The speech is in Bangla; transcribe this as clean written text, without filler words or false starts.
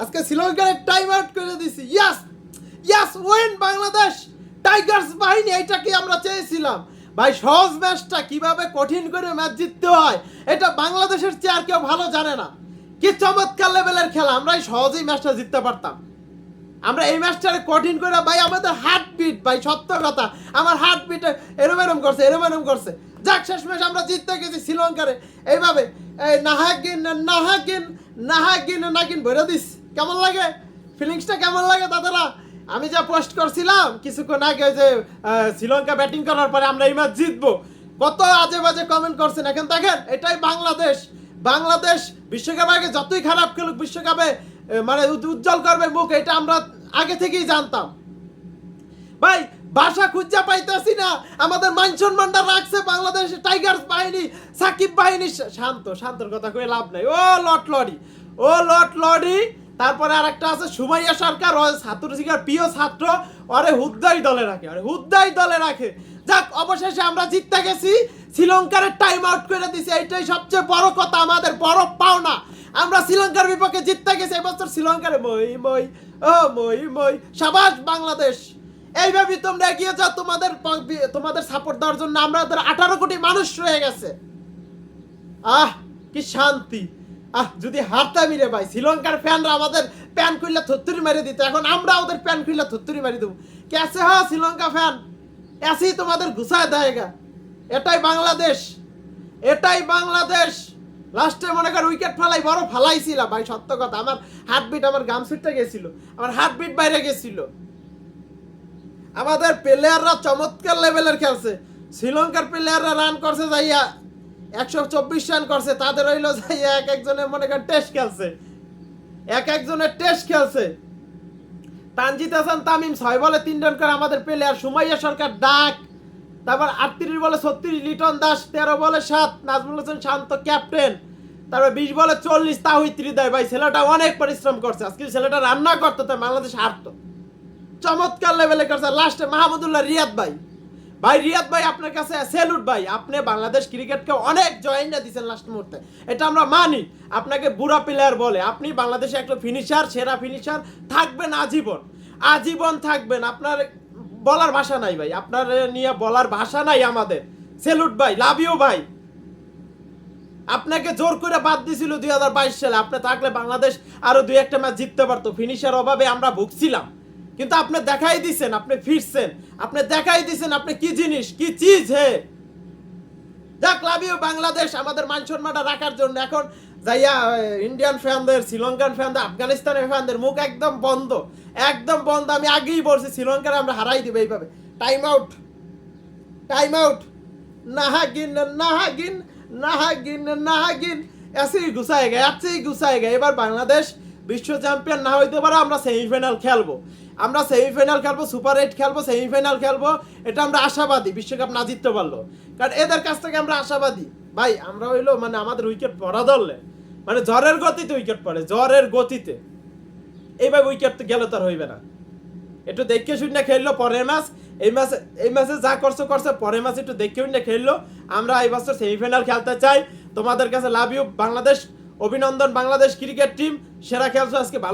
আজকে শ্রীলঙ্কার টাইম আউট করে দিছি। ইয়াস ইয়াস ওয়েন বাংলাদেশ টাইগার্স বাহিনী, এইটাকে আমরা চেয়েছিলাম ভাই। সহজ ম্যাচটা কিভাবে কঠিন করে ম্যাচ জিততে হয় এটা বাংলাদেশের চেয়ে আর কেউ ভালো জানে না। কি চমৎকার লেভেলের খেলা, আমরা সহজেই ম্যাচটা জিততে পারতাম। আমরা এই ম্যাচটারে কঠিন করে ভাই, আমাদের হার্টবিট ভাই, সত্য কথা, আমার হার্টবিট এরম করছে। যাক, শেষ ম্যাচ আমরা জিততে গেছি শ্রীলঙ্কারে এইভাবে। এই নাহাগিন ভরে দিস। কেমন লাগে ফিলিংসটা, কেমন লাগে দাদারা? আমি যা পোস্ট করছিলাম কিছুক্ষণ আগে যে শ্রীলঙ্কা ব্যাটিং করার পরে আমরা এই ম্যাচ জিতবো, কত আজে বাজে কমেন্ট করছেন। এখন দেখেন, এটাই বাংলাদেশ বিশ্বকাপ আগে যতই খারাপ খেলুক বিশ্বকাপে মানে উজ্জ্বল করবে মুখ, এটা আমরা আগে থেকেই জানতাম ভাই। ভাষা খুঁজা পাইতেছি না, আমাদের মান সম্মানটা রাখছে বাংলাদেশ টাইগার্স বাহিনী, সাকিব বাহিনী। শান্তর কথা কয়ে লাভ নাই। ও লট লড়ি। তারপরে আর একটা আছে সুমাইয়া সরকার, ও ছাত্রশিক্ষার প্রিয় ছাত্র, ওরে হুদ্দাই দলে রাখে। যাক, অবশেষে আমরা জিততে গেছি, শ্রীলঙ্কার টাইম আউট করে দিছি। এইটাই সবচেয়ে বড় কথা, আমাদের বড় পাওনা। আমরা শ্রীলঙ্কার বিপক্ষে জিততে গেছি এবছর। শ্রীলঙ্কার মই শাবাশ বাংলাদেশ। এইভাবে তোমরা এগিয়ে যাও, তোমাদের সাপোর্ট দেওয়ার জন্য আমাদের 18 কোটি মানুষ রয়ে গেছে। কি শান্তি। যদি হারতামই রে ভাই, শ্রীলঙ্কার ফ্যানরা আমাদের প্যান খুললে থত্তুরি মেরে দিত, এখন আমরা ওদের প্যান খুললে থত্তুরি মেরে দেবো। কেসে শ্রীলঙ্কা ফ্যান, এসেই তোমাদের ঘুষায় দেয়গা। এটাই বাংলাদেশ। লাস্টে মনে কর উইকেট বড় ফালাইছিল ভাই, সত্য কথা। আমার হার্টবিট, আমার গাম ছুটতে গেছিল, আমার হার্টবিট বাইরে গেছিল। আমাদের প্লেয়াররা চমৎকার লেভেলের খেলছে। শ্রীলঙ্কার প্লেয়াররা রান করছে যাইয়া 124 রান করছে, তাদের হইলো যাইয়া এক একজনের মনে করেন টেস্ট খেলছে। তানজিদ হাসান তামিম 6 বলে 3 রান করে আমাদের প্লেয়ার। সুমাইয়া সরকার ডাক, তারপর 38 বলে 36 লিটন দাস, 13 বলে 7 নাজমুল হোসেন শান্ত ক্যাপ্টেন, তারপর 20 বলে 40 তাহিদ হৃদয়। ভাই ছেলেটা অনেক পরিশ্রম করছে, আজকে ছেলেটা রান্না করতো তাই বাংলাদেশ হারতো। চমৎকার লেভেলে করছে। লাস্টে মাহমুদুল্লাহ রিয়াদ ভাই আপনার কাছে স্যালুট ভাই। আপনি বাংলাদেশ ক্রিকেটকে অনেক জয়েন দিয়েছেন লাস্ট মুহূর্তে, এটা আমরা মানি। আপনাকে বুড়া প্লেয়ার বলে, আপনি বাংলাদেশে একটা ফিনিশার, সেরা ফিনিশার থাকবেন আজীবন থাকবেন। আপনার বলার ভাষা নাই ভাই, আপনার নিয়ে বলার ভাষা নাই আমাদের। স্যালুট ভাই, লাভ ইউ ভাই। আপনাকে জোর করে বাদ দিছিল 2022 সালে, আপনি থাকলে বাংলাদেশ আরো 2-1টা ম্যাচ জিততে পারতো। ফিনিশার অভাবে আমরা ভুগছিলাম, কিন্তু আপনি দেখাই দিছেন, আপনি ফিরছেন, আপনি দেখাই দিছেন আপনি কি জিনিস, কি চিজ হে। যাক, লাভ ইউ বাংলাদেশ, আমাদের মান সম্মানটা রাখার জন্য। এখন যাইয়া ইন্ডিয়ান ফ্যানদের, শ্রীলঙ্কান ফ্যানদের, আফগানিস্তানের ফ্যানদের মুখ একদম বন্ধ। আমি আগেই বলছি শ্রীলঙ্কার আমরা হারাই দিব এইভাবে। Time out. নাহাগিন এসেই গুছায়েগা। এবার বাংলাদেশ বিশ্ব চ্যাম্পিয়ন না হইতে পারে, আমরা সেমিফাইনাল খেলবো, সুপার 8 খেলবো, সেমিফাইনাল খেলবো। এটা আমরা আশাবাদী, বিশ্বকাপ না জিততে পারলো। কারণ এদের কাছ থেকে আমরা আশাবাদী ভাই। আমরা হইলো মানে আমাদের উইকেট পড়া ধরলে মানে ঝড়ের গতিতে উইকেট পড়ে, এইভাবে উইকেট গেলে তো আর হইবে না। একটু দেখে শুনে খেললো পরের ম্যাচ। এই ম্যাচে যা করছে পরের ম্যাচ একটু দেখে শুনে খেললো। আমরা এই বছর সেমিফাইনাল খেলতে চাই। তোমাদের কাছে লাভ ইউ বাংলাদেশ, অভিনন্দন বাংলাদেশ ক্রিকেট টিম, সেরা খেলছো আজকে, ভালো।